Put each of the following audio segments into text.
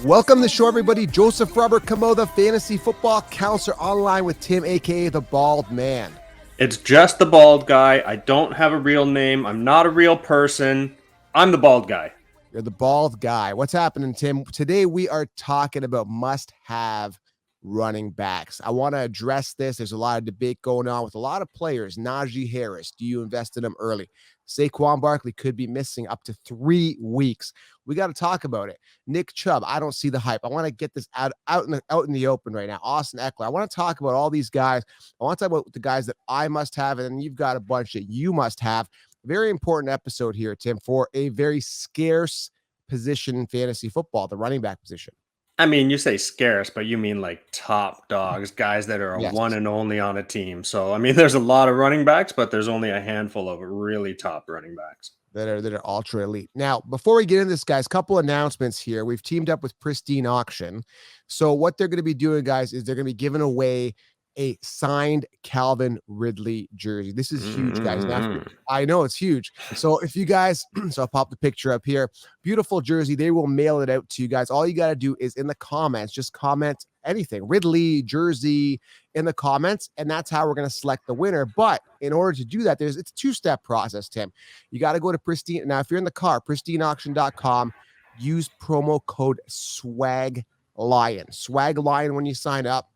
Welcome to the show, everybody. Joseph Robert Camo, the fantasy football counselor, online with Tim, a.k.a. the Bald Man. It's just the bald guy. I don't have a real name. I'm not a real person. I'm the bald guy. You're the bald guy. What's happening, Tim? Today we are talking about must-have running backs. I want to address this. There's a lot of debate going on with a lot of players. Najee Harris, do you invest in him early? Saquon Barkley could be missing up to 3 weeks. We got to talk about it. Nick Chubb, I don't see the hype. I want to get this out in the open right now. Austin Ekeler. I want to talk about all these guys. I want to talk about the guys that I must have, and then you've got a bunch that you must have. Very important episode here, Tim, for a very scarce position in fantasy football, the running back position. I mean, you say scarce, but you mean like top dogs, guys that are a one and only on a team. So, I mean, there's a lot of running backs, but there's only a handful of really top running backs that are ultra elite. Now, before we get into this, guys, couple announcements here. We've teamed up with Pristine Auction. So what they're going to be doing, guys, is they're going to be giving away a signed Calvin Ridley jersey. This is huge, guys. Now, I know it's huge. So if you guys, so I'll pop the picture up here. Beautiful jersey. They will mail it out to you guys. All you got to do is in the comments, just comment anything, Ridley jersey in the comments. And that's how we're going to select the winner. But in order to do that, it's a 2-step process, Tim. You got to go to Pristine. Now, if you're in the car, pristineauction.com, use promo code SWAGLION. SWAGLION when you sign up.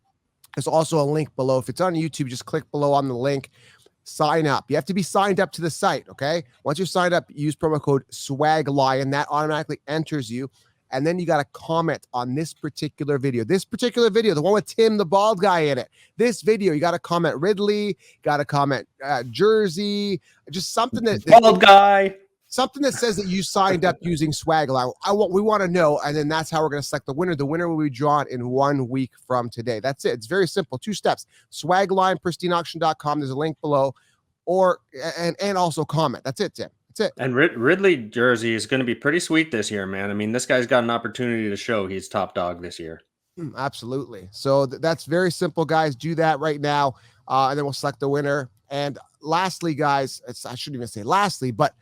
There's also a link below. If it's on YouTube, just click below on the link. Sign up. You have to be signed up to the site, okay? Once you're signed up, use promo code SWAGLION. That automatically enters you. And then you got to comment on this particular video. This particular video, the one with Tim, the bald guy in it. This video, you got to comment Ridley, got to comment jersey, just something that... Bald guy. Something that says that you signed up using Swagline. We want to know, and then that's how we're going to select the winner. The winner will be drawn in 1 week from today. That's it. It's very simple. 2 steps. Swagline, pristineauction.com. There's a link below, and also comment. That's it, Tim. That's it. And Ridley jersey is going to be pretty sweet this year, man. I mean, this guy's got an opportunity to show he's top dog this year. Absolutely. So that's very simple, guys. Do that right now, and then we'll select the winner. And lastly, guys, I shouldn't even say lastly, but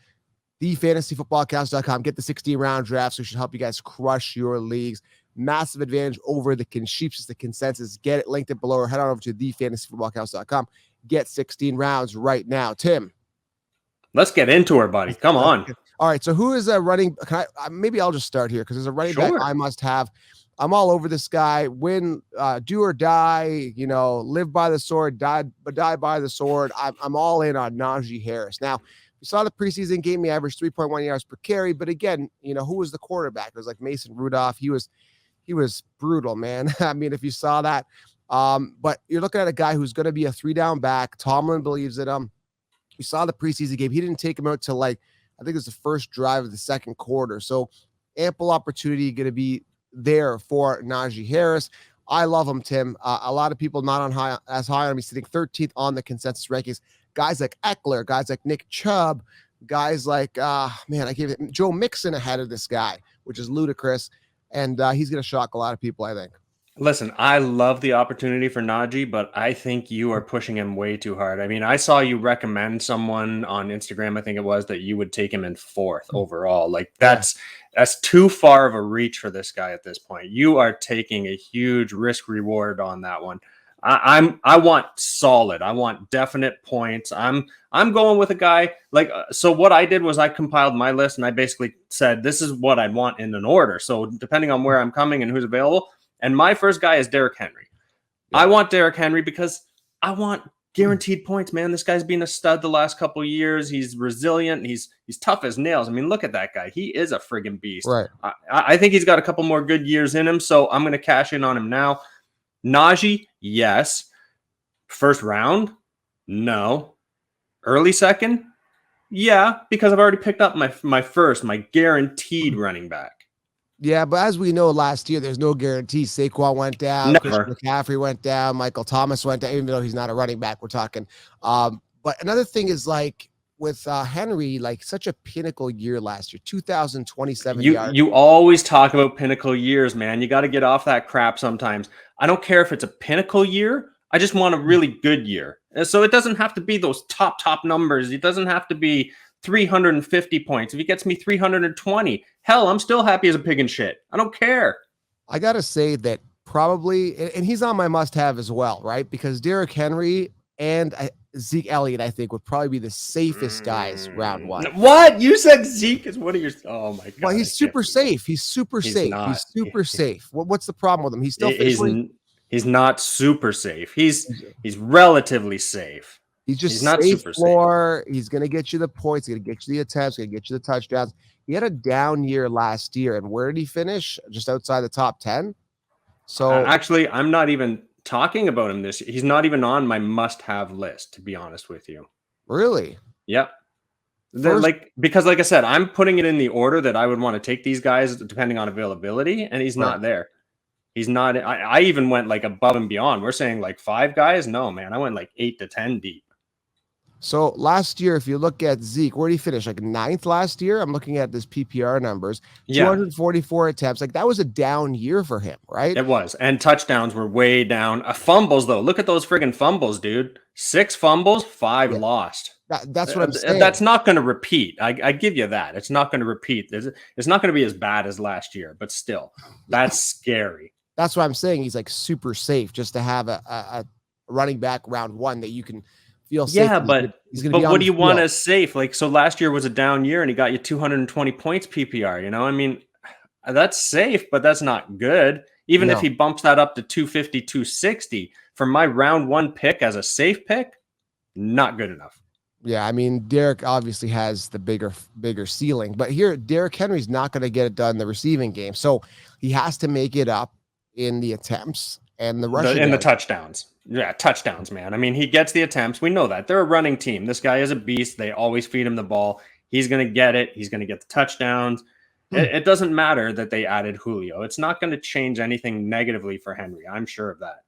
thefantasyfootballcast.com. Get the 16-round draft, so it should help you guys crush your leagues. Massive advantage over the Sheeps, the consensus. Get it, linked it below, or head on over to thefantasyfootballcast.com. Get 16 rounds right now. Tim, let's get into her, buddy. Come on. All right, so who is a running? Maybe I'll just start here because there's a running back I must have. I'm all over this guy. Win, do or die. Live by the sword, die by the sword. I'm all in on Najee Harris. Now, we saw the preseason game. He averaged 3.1 yards per carry. But again, who was the quarterback? It was like Mason Rudolph. He was brutal, man. I mean, if you saw that. But you're looking at a guy who's going to be a 3-down back. Tomlin believes in him. You saw the preseason game. He didn't take him out till I think it was the first drive of the second quarter. So ample opportunity going to be there for Najee Harris. I love him, Tim. A lot of people not as high on him. He's sitting 13th on the consensus rankings. Guys like Ekeler, guys like Nick Chubb, guys like, I gave it Joe Mixon ahead of this guy, which is ludicrous. And he's going to shock a lot of people, I think. Listen, I love the opportunity for Najee, but I think you are pushing him way too hard. I mean, I saw you recommend someone on Instagram, I think it was, that you would take him in 4th overall. Like that's too far of a reach for this guy at this point. You are taking a huge risk reward on that one. I want solid. I want definite points. I'm going with a guy like, so what I did was I compiled my list and I basically said, this is what I'd want in an order. So depending on where I'm coming and who's available. And my first guy is Derrick Henry. Yeah. I want Derrick Henry because I want guaranteed points, man. This guy's been a stud the last couple of years. He's resilient. He's tough as nails. I mean, look at that guy. He is a friggin' beast. Right. I think he's got a couple more good years in him. So I'm going to cash in on him now. Najee, yes. First round? No. Early second? Yeah, because I've already picked up my guaranteed running back. Yeah, but as we know, last year, there's no guarantee. Saquon went down. Christian McCaffrey went down. Michael Thomas went down, even though he's not a running back, we're talking. But another thing is, like, with Henry, like, such a pinnacle year last year, 2,027 yards. You always talk about pinnacle years, man. You got to get off that crap sometimes. I don't care if it's a pinnacle year. I just want a really good year. And so it doesn't have to be those top numbers. It doesn't have to be 350 points. If he gets me 320, hell, I'm still happy as a pig in shit. I don't care. I got to say that probably, and he's on my must have as well, right? Because Derrick Henry and Zeke Elliott, I think, would probably be the safest guys round one. What? You said Zeke is one of your. Oh my Well, God. I he's can't super believe that. safe. He's super He's safe. not. He's super safe. What's the problem with him? He's still He's physically. he's not super safe. He's relatively safe. He's He's just not safe super safe. floor. He's going to get you the points. He's going to get you the attempts. He's going to get you the touchdowns. He had a down year last year. And where did he finish? Just outside the top 10. So Actually, I'm not even talking about him this. He's not even on my must-have list, to be honest with you. really, Yep. first, Because like I said, I'm putting it in the order that I would want to take these guys depending on availability, and he's right. not there. He's not. I even went like above and beyond. We're saying like 5 guys. No, man, I went like 8 to 10 deep. So last year, if you look at Zeke, where did he finish? Like 9th last year? I'm looking at this PPR numbers, Yeah, 244 attempts. Like that was a down year for him, right? it was. And touchdowns were way down. Fumbles though. Look at those friggin' fumbles, dude. 6 fumbles, 5 Yeah. lost. That's what I'm saying. That's not going to repeat. I give you that. It's not going to repeat. It's not going to be as bad as last year, but still, that's scary. That's what I'm saying. He's like super safe just to have a running back round one that you can feel safe. Yeah, but he's going to be on what the do you want field. as safe? Like, so last year was a down year and he got you 220 points PPR. You know, I mean, that's safe, but that's not good. Even if No. he bumps that up to 250, 260 for my round one pick as a safe pick, not good enough. Yeah, I mean, Derek obviously has the bigger ceiling, but here Derrick Henry's not going to get it done in the receiving game, so he has to make it up in the attempts and the rushing And the yards. touchdowns. Yeah, touchdowns, man. I mean, he gets the attempts. We know that. They're a running team. This guy is a beast. They always feed him the ball. He's going to get it. He's going to get the touchdowns. It doesn't matter that they added Julio. It's not going to change anything negatively for Henry. I'm sure of that.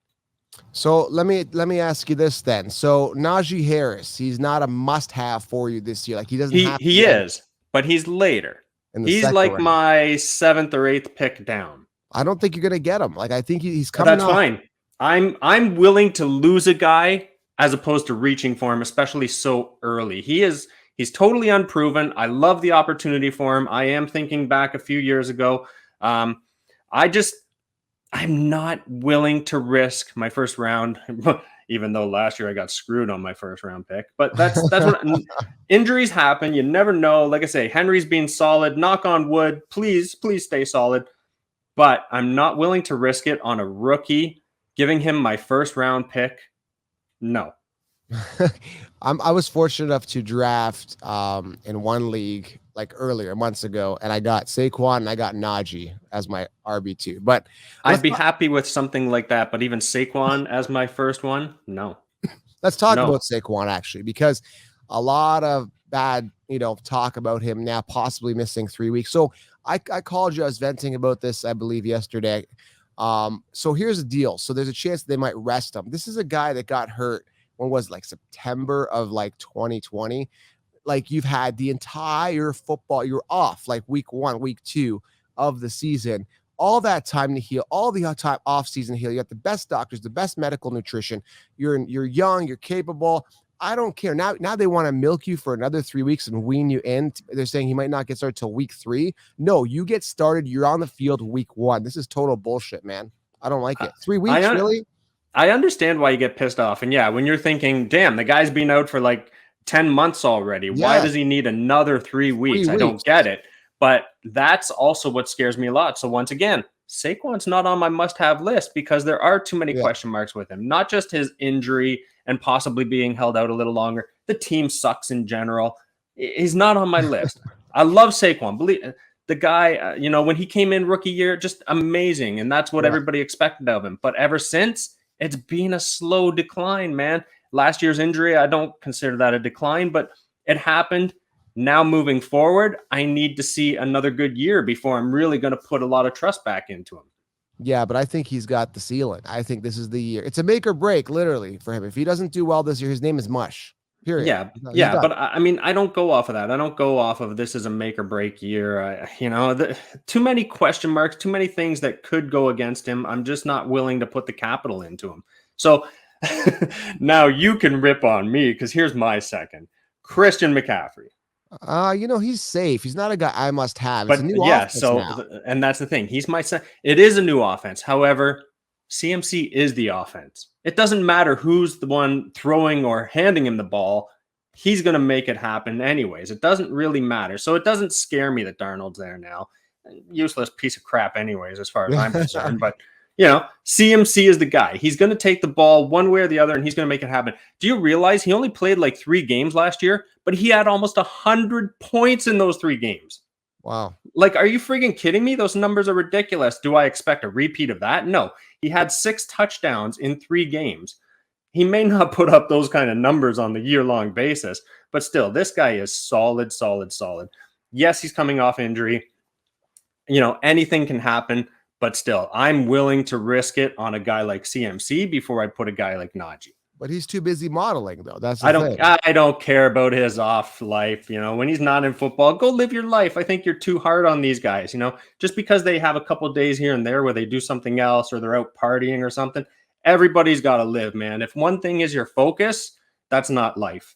So let me ask you this then. So Najee Harris, he's not a must-have for you this year. Like he doesn't have to He is, but he's later. in the He's second like round. my 7th or 8th pick down. I don't think you're going to get him. Like I think he's coming That's off. fine. I'm willing to lose a guy as opposed to reaching for him, especially so early. He's totally unproven. I love the opportunity for him. I am thinking back a few years ago. I'm not willing to risk my first round, even though last year I got screwed on my first round pick. But that's what injuries happen. You never know. Like I say, Henry's being solid. Knock on wood. Please stay solid. But I'm not willing to risk it on a rookie, giving him my first round pick. No. I was fortunate enough to draft in one league like earlier months ago, and I got Saquon and I got Najee as my RB2. But I'd be happy with something like that, but even Saquon as my first one, no. let's talk about Saquon actually, because a lot of bad, talk about him now possibly missing 3 weeks. So I called you, I was venting about this, I believe yesterday. So here's the deal. So there's a chance they might rest him. This is a guy that got hurt when was it, like September of like 2020. Like you've had the entire football, you're off like week 1, week 2 of the season, all that time to heal, all the time off season to heal. You got the best doctors, the best medical nutrition. You're young, you're capable. I don't care. Now they want to milk you for another 3 weeks and wean you in. They're saying he might not get started till week 3. No, you get started. You're on the field week 1. This is total bullshit, man. I don't like it. 3 weeks, really? I understand why you get pissed off. And yeah, when you're thinking, damn, the guy's been out for like 10 months already. Yeah. Why does he need another 3 weeks? I don't get it. But that's also what scares me a lot. So once again, Saquon's not on my must-have list because there are too many question marks with him. Not just his injury and possibly being held out a little longer. The team sucks in general. He's not on my list. I love Saquon. Believe the guy, when he came in rookie year, just amazing. And that's what everybody expected of him. But ever since, it's been a slow decline, man. Last year's injury, I don't consider that a decline, but it happened. Now moving forward, I need to see another good year before I'm really going to put a lot of trust back into him. Yeah, but I think he's got the ceiling. I think this is the year. It's a make or break, literally, for him. If he doesn't do well this year, his name is mush. Period. Yeah, but I mean, I don't go off of that. I don't go off of this is a make or break year. Too many question marks, too many things that could go against him. I'm just not willing to put the capital into him. So now you can rip on me because here's my second. Christian McCaffrey. He's safe. He's not a guy I must have. It's a But new yeah, offense so now. and that's the thing. He's my son. It is a new offense. However, CMC is the offense. It doesn't matter who's the one throwing or handing him the ball. He's going to make it happen anyways. It doesn't really matter. So it doesn't scare me that Darnold's there now. Useless piece of crap anyways, as far as I'm concerned. But CMC is the guy. He's going to take the ball one way or the other, and he's going to make it happen. Do you realize he only played like 3 games last year, but he had almost 100 points in those 3 games? Wow. Like, are you freaking kidding me? Those numbers are ridiculous. Do I expect a repeat of that? No. He had 6 touchdowns in 3 games. He may not put up those kind of numbers on the year-long basis, but still, this guy is solid, solid, solid. Yes, he's coming off injury. Anything can happen, but still, I'm willing to risk it on a guy like CMC before I put a guy like Najee. But he's too busy modeling, though. That's the thing. I don't care about his off life. When he's not in football, go live your life. I think you're too hard on these guys. Just because they have a couple of days here and there where they do something else or they're out partying or something, everybody's got to live, man. If one thing is your focus, that's not life.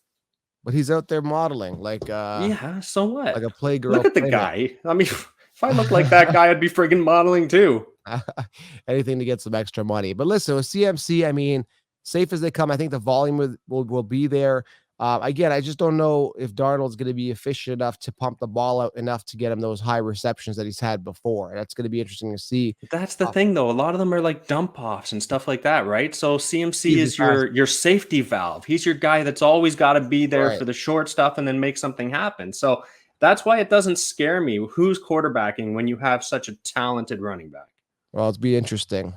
But he's out there modeling yeah. So what? Like a playgirl. Look at the guy. I mean, if I looked like that guy, I'd be friggin' modeling too. Anything to get some extra money. But listen, with CMC, I mean, safe as they come. I think the volume will be there. Again, I just don't know if Darnold's going to be efficient enough to pump the ball out enough to get him those high receptions that he's had before. That's going to be interesting to see. That's the thing, though. A lot of them are like dump offs and stuff like that, right? So CMC is your safety valve. He's your guy that's always got to be there for the short stuff and then make something happen. So that's why it doesn't scare me who's quarterbacking when you have such a talented running back. Well, it'll be interesting.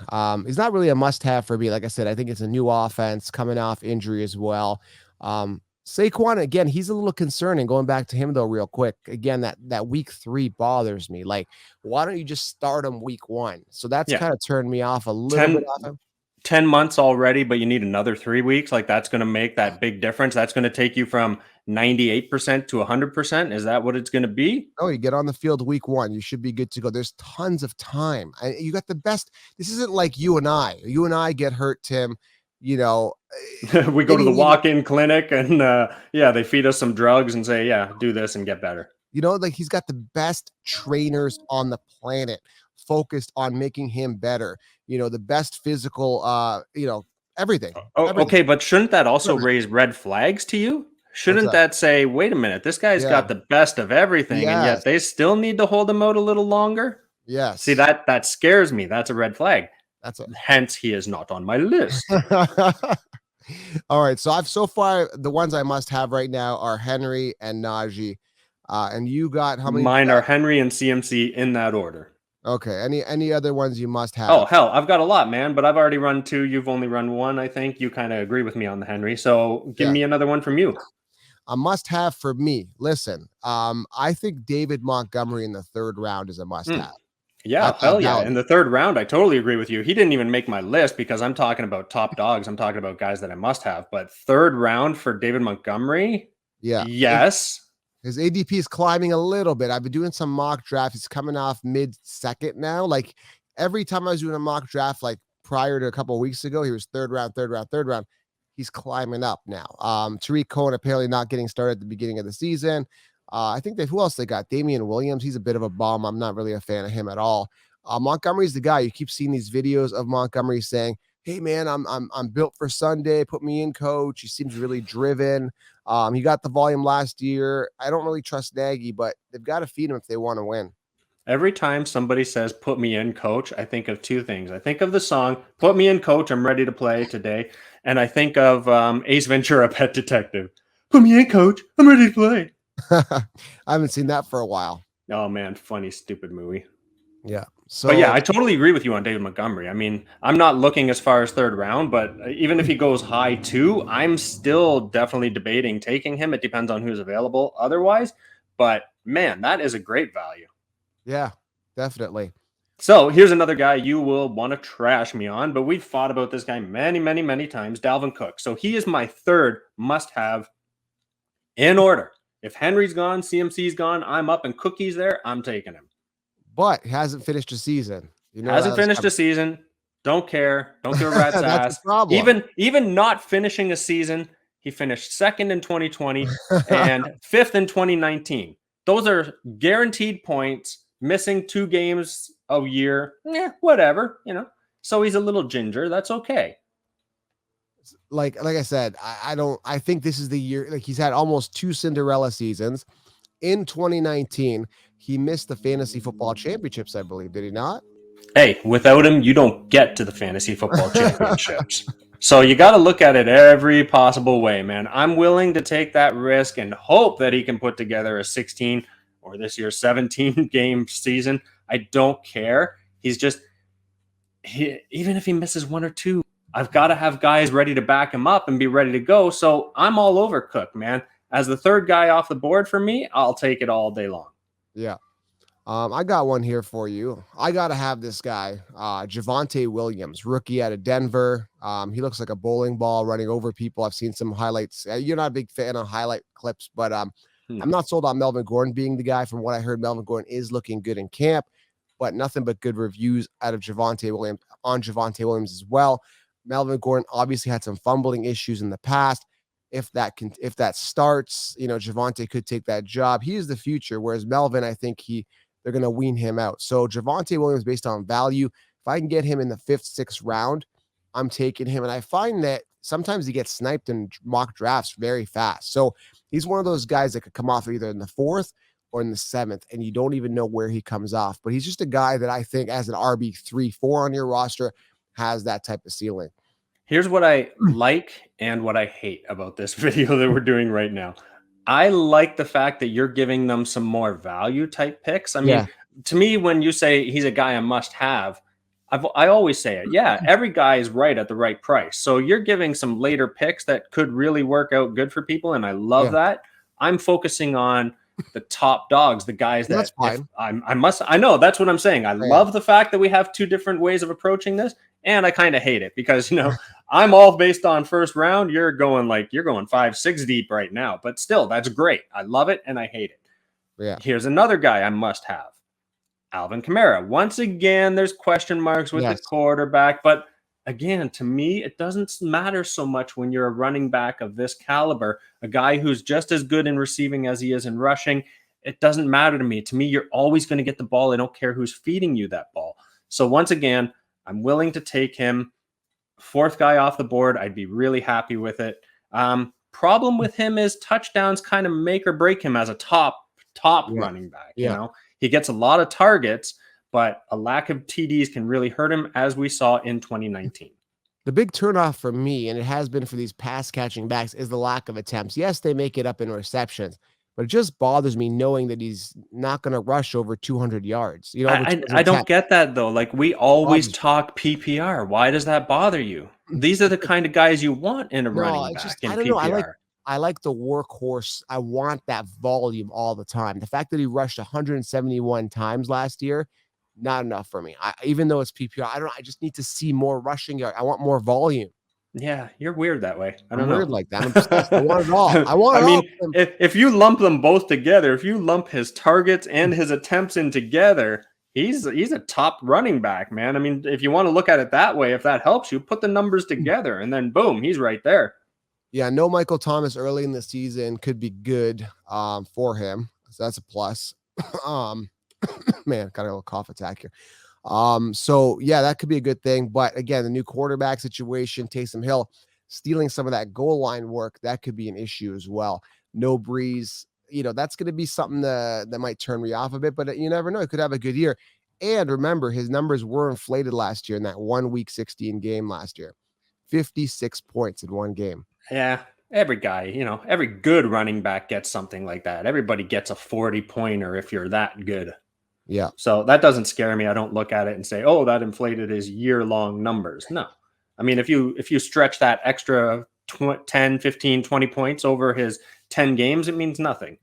He's not really a must-have for me. Like I said, I think it's a new offense coming off injury as well. Saquon, again, he's a little concerning. Going back to him, though, real quick. Again, that week 3 bothers me. Like, why don't you just start him week 1? So that's kind of turned me off a little bit off him. 10 months already, but you need another 3 weeks. Like, that's going to make that big difference. That's going to take you from 98% to 100%. Is that what it's going to be? Oh, you get on the field week 1. You should be good to go. There's tons of time. You got the best. This isn't like you and I. You and I get hurt, Tim. We go to the walk-in clinic and they feed us some drugs and say, do this and get better. Like he's got the best trainers on the planet focused on making him better. The best physical, everything. Everything. Okay, but shouldn't that also raise red flags to you? Shouldn't that say, wait a minute, this guy's got the best of everything, and yet they still need to hold him out a little longer? Yes. See, that scares me. That's a red flag. Hence, he is not on my list. All right. So far, the ones I must have right now are Henry and Najee. And you got how many? Mine are Henry and CMC in that order. Okay. Any other ones you must have? Oh, hell, I've got a lot, man, but I've already run 2. You've only run 1, I think. You kind of agree with me on the Henry. So give me another one from you. A must have for me. Listen, I think David Montgomery in the 3rd round is a must have. Yeah, hell yeah. In the 3rd round, I totally agree with you. He didn't even make my list because I'm talking about top dogs. I'm talking about guys that I must have. But 3rd round for David Montgomery? Yeah. Yes. His ADP is climbing a little bit. I've been doing some mock drafts. He's coming off mid-2nd now. Like every time I was doing a mock draft, like prior to a couple of weeks ago, he was 3rd round, 3rd round, 3rd round. He's climbing up now. Tariq Cohen apparently not getting started at the beginning of the season. I think who else they got? Damian Williams. He's a bit of a bum. I'm not really a fan of him at all. Montgomery's the guy. You keep seeing these videos of Montgomery saying, "Hey man, I'm built for Sunday. Put me in, coach." He seems really driven. He got the volume last year. I don't really trust Nagy, but they've got to feed him if they want to win. Every time somebody says, "Put me in, coach," I think of 2 things. I think of the song, "Put me in, coach. I'm ready to play today." And I think of Ace Ventura, Pet Detective. "Put me in, coach. I'm ready to play." I haven't seen that for a while. Oh man, funny, stupid movie. Yeah. So, but yeah, I totally agree with you on David Montgomery. I mean, I'm not looking as far as 3rd round, but even if he goes high 2, I'm still definitely debating taking him. It depends on who's available otherwise. But man, that is a great value. Yeah, definitely. So here's another guy you will want to trash me on, but we've fought about this guy many, many, many times, Dalvin Cook. So he is my 3rd must-have in order. If Henry's gone, CMC's gone, I'm up and Cookie's there, I'm taking him. But he hasn't finished a season. Hasn't finished a season. Don't care. Don't give a rat's ass. Even not finishing a season, He finished second in 2020 and fifth in 2019. Those are guaranteed points. Missing 2 games a year, whatever, So he's a little ginger. That's okay. Like I said, I think this is the year. Like, he's had almost 2 Cinderella seasons. In 2019, he missed the fantasy football championships, I believe. Did he not? Hey, without him, you don't get to the fantasy football championships. So you got to look at it every possible way, man. I'm willing to take that risk and hope that he can put together a 16 or this year 17 game season. I don't care. He's just, even if he misses 1 or 2, I've got to have guys ready to back him up and be ready to go. So I'm all over Cook, man. As the third guy off the board for me, I'll take it all day long. Yeah. I got one here for you. I got to have this guy, Javonte Williams, rookie out of Denver. He looks like a bowling ball running over people. I've seen some highlights. You're not a big fan of highlight clips, but I'm not sold on Melvin Gordon being the guy. From what I heard, Melvin Gordon is looking good in camp, but nothing but good reviews out of Javonte Williams as well. Melvin Gordon obviously had some fumbling issues in the past. If that starts, Javonte could take that job. He is the future, whereas Melvin, I think they're going to wean him out. So Javonte Williams, based on value, if I can get him in the 5th, 6th round, I'm taking him. And I find that sometimes he gets sniped in mock drafts very fast. So he's one of those guys that could come off either in the 4th or in the 7th, and you don't even know where he comes off. But he's just a guy that I think as an RB 3-4 on your roster has that type of ceiling. Here's what I like and what I hate about this video that we're doing right now. I like the fact that you're giving them some more value type picks. I mean, to me, when you say he's a guy I must have, I always say it. Yeah, every guy is right at the right price. So you're giving some later picks that could really work out good for people, and I love that. I'm focusing on the top dogs, the guys that's fine. I know that's what I'm saying. I love the fact that we have 2 different ways of approaching this, and I kind of hate it because I'm all based on first round. You're going 5, 6 deep right now, but still, that's great. I love it and I hate it. Yeah. Here's another guy I must have. Alvin Kamara. Once again, there's question marks with the quarterback, but again, to me, it doesn't matter so much when you're a running back of this caliber, a guy who's just as good in receiving as he is in rushing. It doesn't matter to me. To me, you're always going to get the ball. I don't care who's feeding you that ball. So once again, I'm willing to take him. 4th guy off the board. I'd be really happy with it. Problem with him is touchdowns kind of make or break him as a top running back. He gets a lot of targets, but a lack of TDs can really hurt him, as we saw in 2019. The big turnoff for me, and it has been for these pass catching backs, is the lack of attempts. Yes, they make it up in receptions, but it just bothers me knowing that he's not going to rush over 200 yards. I don't get that though. Like, we always talk PPR. Why does that bother you? These are the kind of guys you want in a running back in PPR. I like the workhorse. I want that volume all the time. The fact that he rushed 171 times last year, not enough for me. Even though it's PPR, I just need to see more rushing yard. I want more volume. Yeah, you're weird that way. I'm weird like that. I'm obsessed. I want it all. I mean, if you lump them both together, if you lump his targets and his attempts in together, he's a top running back, man. I mean, if you want to look at it that way, if that helps you, put the numbers together and then boom, he's right there. Yeah, no Michael Thomas early in the season could be good for him. So that's a plus. Man, got a little cough attack here. So yeah, that could be a good thing. But again, the new quarterback situation, Taysom Hill stealing some of that goal line work, that could be an issue as well. No Breeze, that's going to be something that might turn me off a bit, but you never know. He could have a good year. And remember, his numbers were inflated last year in that 1 week 16 game last year. 56 points in one game. Yeah. Every guy, every good running back gets something like that. Everybody gets a 40-pointer if you're that good. Yeah. So that doesn't scare me. I don't look at it and say, oh, that inflated his year-long numbers. No. I mean, if you stretch that extra 10, 15, 20 points over his 10 games, it means nothing.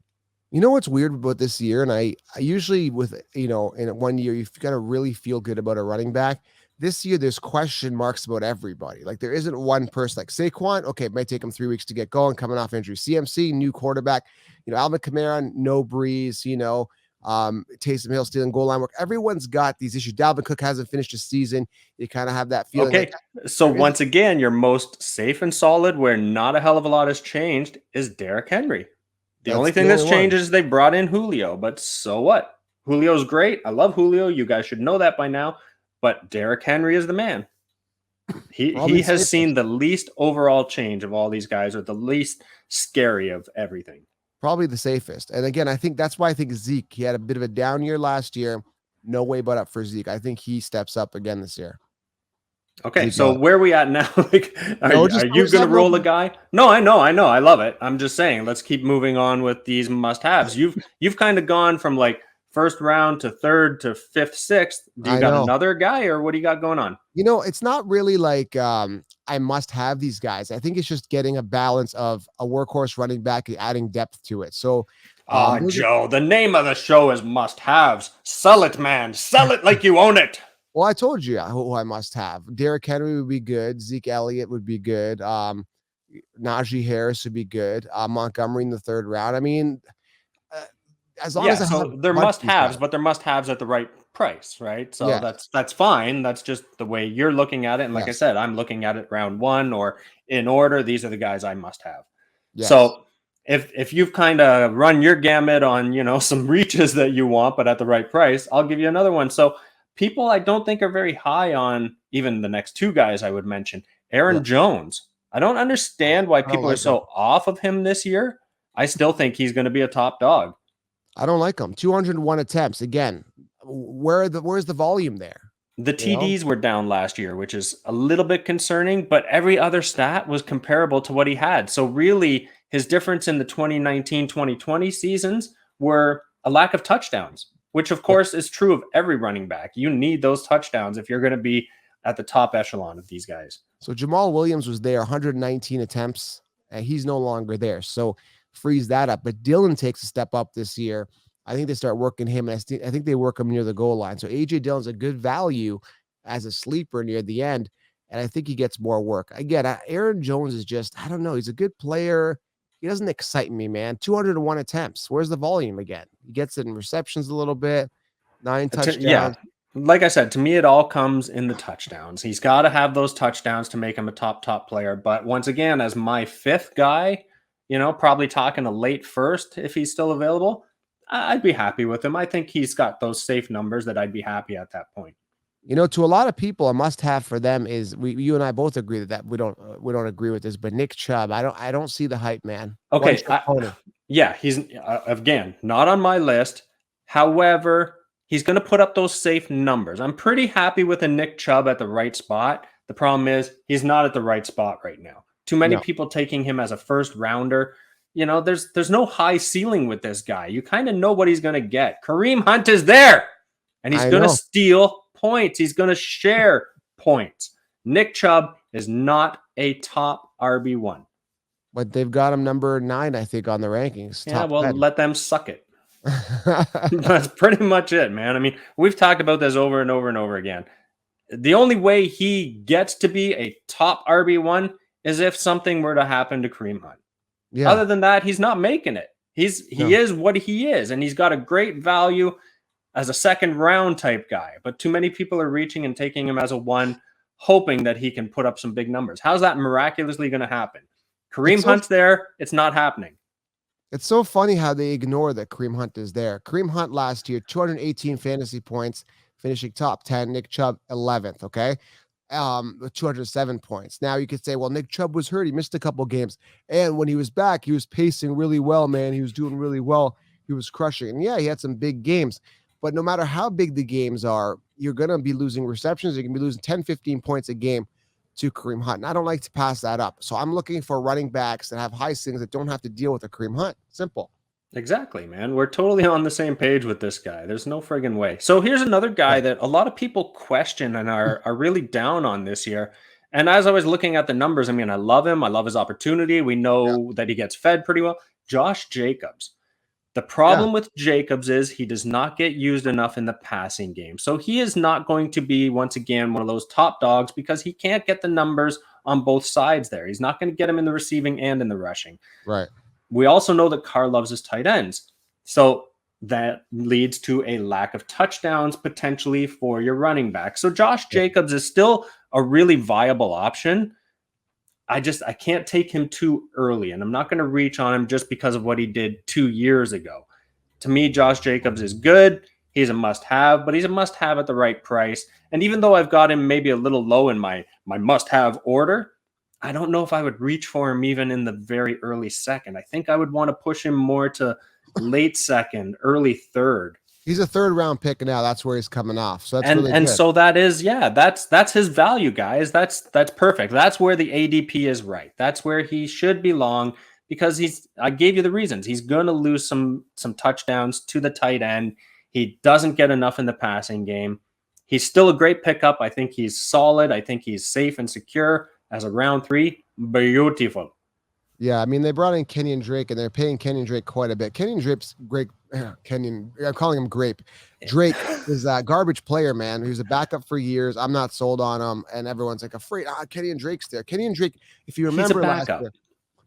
You know what's weird about this year? And I usually in 1 year, you've got to really feel good about a running back. This year, there's question marks about everybody. Like, there isn't one person like Saquon. Okay, it might take him 3 weeks to get going, coming off injury. CMC, new quarterback. Alvin Kamara, no Breeze. Taysom Hill stealing goal line work. Everyone's got these issues. Dalvin Cook hasn't finished the season. You kind of have that feeling. Okay. So once again, your most safe and solid, where not a hell of a lot has changed, is Derrick Henry. The only thing that's changed is they brought in Julio, but so what? Julio's great. I love Julio. You guys should know that by now. But Derrick Henry is the man. He has seen the least overall change of all these guys, or the least scary of everything. Probably the safest. And again, I think that's why I think Zeke, he had a bit of a down year last year. No way but up for Zeke. I think he steps up again this year. Okay, so where are we at now? Like, are you going to roll a guy? No, I know. I love it. I'm just saying, let's keep moving on with these must-haves. You've kind of gone from like first round to third to fifth, sixth. Do you got another guy, or what do you got going on? You know, it's not really like I must have these guys. I think it's just getting a balance of a workhorse running back and adding depth to it. So, Joe, the name of the show is must-haves. Sell it, man. Sell it like you own it. Well, I told you who I must have. Derrick Henry would be good. Zeke Elliott would be good. Najee Harris would be good. Montgomery in the third round. I mean, as long as they're must-haves, but they're must-haves at the right price, right? So that's fine. That's just the way you're looking at it. And like I said, I'm looking at it round one or in order. These are the guys I must have. Yes. So if you've kind of run your gamut on, some reaches that you want, but at the right price, I'll give you another one. So people I don't think are very high on even the next two guys I would mention. Aaron Jones. I don't understand why people are so off of him this year. I still think he's going to be a top dog. I don't like him. 201 attempts. Again, where's the volume there? The TDs were down last year, which is a little bit concerning, but every other stat was comparable to what he had. So really, his difference in the 2019-2020 seasons were a lack of touchdowns, which of course is true of every running back. You need those touchdowns if you're going to be at the top echelon of these guys. So Jamal Williams was there, 119 attempts, and he's no longer there. So freeze that up. But Dillon takes a step up this year. I think they start working him. And I think they work him near the goal line. So A.J. Dillon's a good value as a sleeper near the end. And I think he gets more work. Again, Aaron Jones is just, I don't know. He's a good player. He doesn't excite me, man. 201 attempts. Where's the volume again? He gets it in receptions a little bit. 9 touchdowns. Yeah. Like I said, to me, it all comes in the touchdowns. He's got to have those touchdowns to make him a top player. But once again, as my fifth guy, probably talking a late first if he's still available, I'd be happy with him. I think he's got those safe numbers that I'd be happy at that point. To a lot of people, a must-have for them is you and I both agree that we don't agree with this, but Nick Chubb, I don't see the hype, man. Okay, he's again not on my list. However, he's going to put up those safe numbers. I'm pretty happy with a Nick Chubb at the right spot. The problem is he's not at the right spot right now. Too many people taking him as a first rounder. There's no high ceiling with this guy. You kind of know what he's going to get. Kareem Hunt is there, and he's going to steal points. He's going to share points. Nick Chubb is not a top RB1. But they've got him number 9, I think, on the rankings. Yeah, well, let them suck it. That's pretty much it, man. I mean, we've talked about this over and over and over again. The only way he gets to be a top RB1 is if something were to happen to Kareem Hunt. Yeah. Other than that, he's not making it. He is what he is, and he's got a great value as a second round type guy. But too many people are reaching and taking him as a 1, hoping that he can put up some big numbers. How's that miraculously going to happen? Kareem Hunt's there. It's not happening. It's so funny how they ignore that Kareem Hunt is there. Kareem Hunt last year, 218 fantasy points, finishing top 10. Nick Chubb, 11th, okay? With 207 points. Now you could say, well, Nick Chubb was hurt. He missed a couple games. And when he was back, he was pacing really well, man. He was doing really well. He was crushing. And yeah, he had some big games. But no matter how big the games are, you're going to be losing receptions. You're going to be losing 10, 15 points a game to Kareem Hunt. And I don't like to pass that up. So I'm looking for running backs that have high ceilings that don't have to deal with a Kareem Hunt. Simple. Exactly, man. We're totally on the same page with this guy. There's no friggin' way. So here's another guy that a lot of people question and are really down on this year. And as I was looking at the numbers, I mean, I love him. I love his opportunity. We know that he gets fed pretty well. Josh Jacobs. The problem with Jacobs is he does not get used enough in the passing game. So he is not going to be, once again, one of those top dogs because he can't get the numbers on both sides there. He's not going to get him in the receiving and in the rushing. Right. We also know that Carr loves his tight ends. So that leads to a lack of touchdowns potentially for your running back. So Josh Jacobs is still a really viable option. I can't take him too early, and I'm not going to reach on him just because of what he did 2 years ago. To me, Josh Jacobs is good. He's a must-have, but he's a must-have at the right price. And even though I've got him maybe a little low in my must-have order, I don't know if I would reach for him even in the very early second. I think I would want to push him more to late second, early third. He's a third round pick now. That's where he's coming off. So that's and really and good. so that is, that's his value, guys. That's perfect. That's where the ADP is right. That's where he should belong, because I gave you the reasons. He's going to lose some touchdowns to the tight end. He doesn't get enough in the passing game. He's still a great pickup. I think he's solid. I think he's safe and secure as a round 3. Beautiful. Yeah, I mean, they brought in Kenyon Drake, and they're paying Kenyon Drake quite a bit. Kenyon Drake's great. I'm calling him Grape. Drake is a garbage player, man. He was a backup for years. I'm not sold on him, and everyone's like afraid. Kenyon Drake's there. Kenyon Drake, if you remember last year.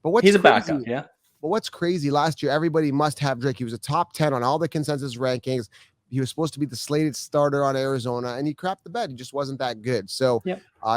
But he's a backup, yeah. But what's crazy, last year, everybody must have Drake. He was a top 10 on all the consensus rankings. He was supposed to be the slated starter on Arizona, and he crapped the bed. He just wasn't that good. So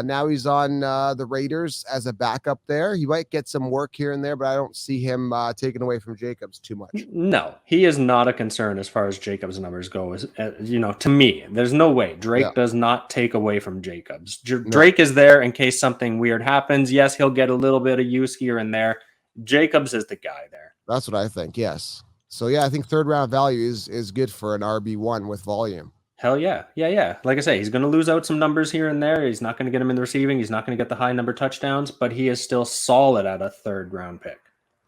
now he's on the Raiders as a backup there. He might get some work here and there, but I don't see him taken away from Jacobs too much. No, he is not a concern as far as Jacobs' numbers go. To me, there's no way. Drake does not take away from Jacobs. Drake is there in case something weird happens. Yes, he'll get a little bit of use here and there. Jacobs is the guy there. That's what I think, yes. So, I think third round value is good for an RB1 with volume. Hell yeah. Yeah. Like I say, he's going to lose out some numbers here and there. He's not going to get him in the receiving. He's not going to get the high number touchdowns, but he is still solid at a third round pick.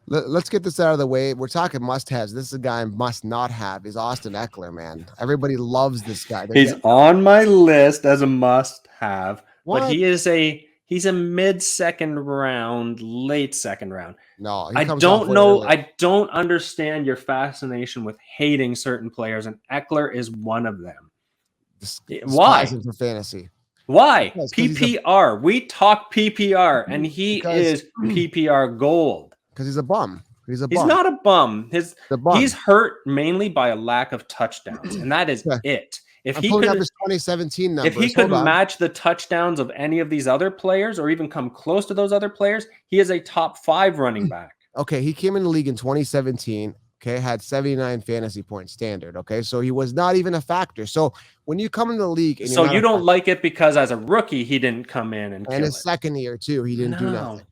Let's get this out of the way. We're talking must-haves. This is a guy must not have is Austin Ekeler, man. Everybody loves this guy. He's on my list as a must-have, but he's a mid-second round, late second round. No, I don't know. I don't understand your fascination with hating certain players, and Ekeler is one of them. Why? For fantasy. Why? PPR. We talk PPR, and he is PPR gold. Because he's a bum. He's not a bum. He's hurt mainly by a lack of touchdowns, and that is it. If he could have his 2017 numbers, if he could match the touchdowns of any of these other players, or even come close to those other players, he is a top 5 running back. Okay, he came in the league in 2017. Okay, had 79 fantasy points standard. Okay, so he was not even a factor. So when you come into the league, and so you don't like it because as a rookie he didn't come in and his second year too, he didn't do nothing.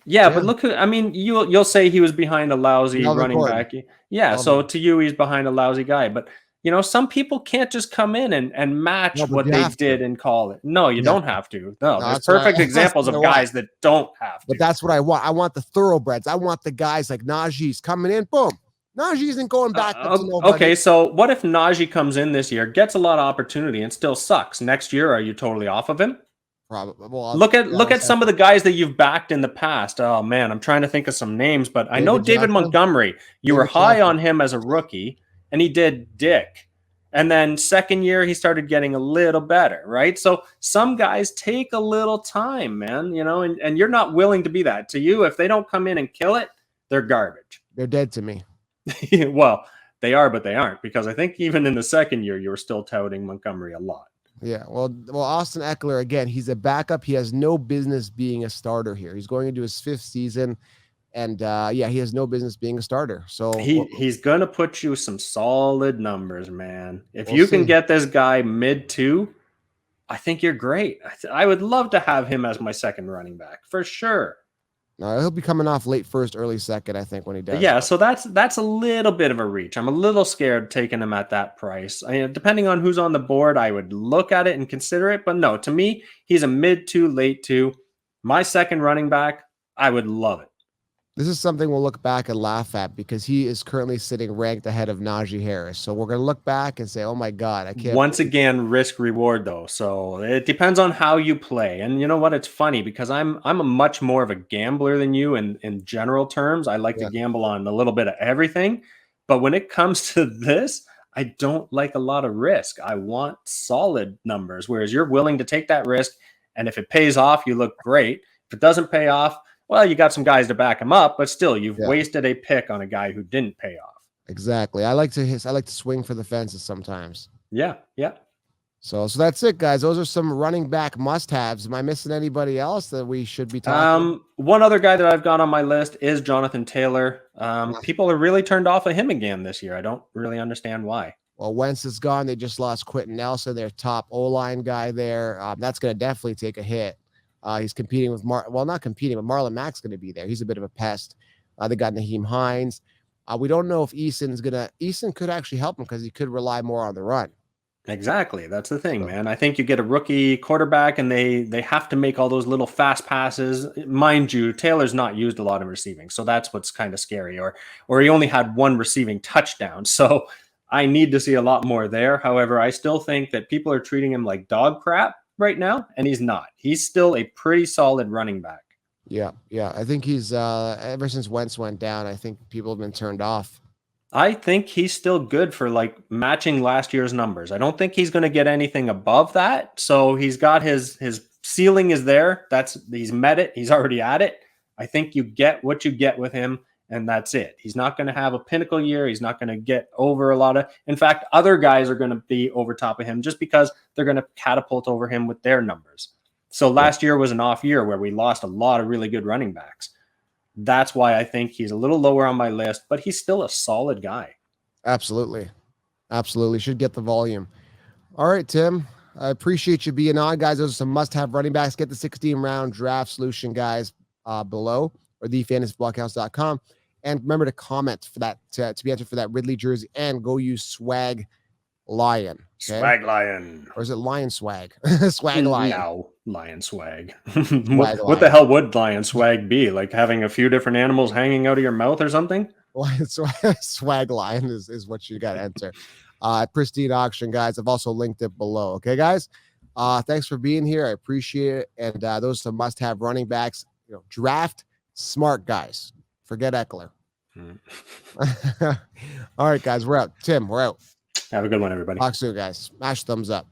Yeah, but look, you'll say he was behind a lousy running back. Yeah, so to you, he's behind a lousy guy. But some people can't just come in and match what they did in college. No, you don't have to. No, there's perfect examples of guys that don't have to. But that's what I want. I want the thoroughbreds. I want the guys like Najee's coming in. Boom. Najee isn't going back. Okay, so what if Najee comes in this year, gets a lot of opportunity, and still sucks? Next year, are you totally off of him? Probably. Well, look at some of the guys that you've backed in the past. Oh man, I'm trying to think of some names, but I know David Montgomery. You were high on him as a rookie, and he did dick. And then second year, he started getting a little better, right? So some guys take a little time, man, and you're not willing to be that. To you, if they don't come in and kill it, they're garbage. They're dead to me. Well, they are, but they aren't, because I think even in the second year, you were still touting Montgomery a lot. Yeah, well, Austin Ekeler, again, he's a backup. He has no business being a starter here. He's going into his 5th season, and he has no business being a starter. So he's going to put you some solid numbers, man. If you can get this guy mid-2, I think you're great. I would love to have him as my second running back, for sure. No, he'll be coming off late first, early second, I think, when he does. Yeah, so that's a little bit of a reach. I'm a little scared taking him at that price. Depending on who's on the board, I would look at it and consider it. But no, to me, he's a mid-2, late-2. My second running back, I would love it. This is something we'll look back and laugh at, because he is currently sitting ranked ahead of Najee Harris. So we're going to look back and say, oh my God, I can't. Once again, risk reward though. So it depends on how you play. And you know what? It's funny because I'm a much more of a gambler than you in general terms. I like to gamble on a little bit of everything. But when it comes to this, I don't like a lot of risk. I want solid numbers, whereas you're willing to take that risk. And if it pays off, you look great. If it doesn't pay off, well, you got some guys to back him up, but still, you've wasted a pick on a guy who didn't pay off. Exactly. I like to swing for the fences sometimes. Yeah, yeah. So that's it, guys. Those are some running back must-haves. Am I missing anybody else that we should be talking? One other guy that I've got on my list is Jonathan Taylor. Yeah. People are really turned off of him again this year. I don't really understand why. Well, Wentz is gone. They just lost Quentin Nelson, their top O-line guy there. That's going to definitely take a hit. He's competing with not competing, but Marlon Mack's going to be there. He's a bit of a pest. They got Naheem Hines. We don't know if Eason could actually help him because he could rely more on the run. Exactly. That's the thing, man. I think you get a rookie quarterback and they have to make all those little fast passes. Mind you, Taylor's not used a lot in receiving. So that's what's kind of scary. Or he only had one receiving touchdown. So I need to see a lot more there. However, I still think that people are treating him like dog crap right now, and he's not. He's still a pretty solid running back. Yeah. I think he's ever since Wentz went down, I think people have been turned off. I think he's still good for like matching last year's numbers. I don't think he's going to get anything above that. So he's got his ceiling is there. He's met it. He's already at it. I think you get what you get with him, and that's it. He's not going to have a pinnacle year. He's not going to get over a lot of. In fact, other guys are going to be over top of him just because they're going to catapult over him with their numbers. So last year was an off year where we lost a lot of really good running backs. That's why I think he's a little lower on my list, but he's still a solid guy. Absolutely. Should get the volume. All right, Tim. I appreciate you being on, guys. Those are some must-have running backs. Get the 16-round draft solution, guys, below, or thefantasyblockhouse.com. And remember to comment for that to be entered for that Ridley jersey, and go use Swag Lion. Okay? Swag Lion. Or is it Lion Swag? Swag Lion. No, Lion Swag. What the hell would Lion Swag be? Like having a few different animals hanging out of your mouth or something? Swag Lion is what you got to enter. Pristine auction, guys. I've also linked it below. Okay, guys. Thanks for being here. I appreciate it. And those are some must-have running backs. Draft smart guys. Forget Ekeler. All right, guys. We're out. Tim, we're out. Have a good one, everybody. Talk soon, guys. Smash thumbs up.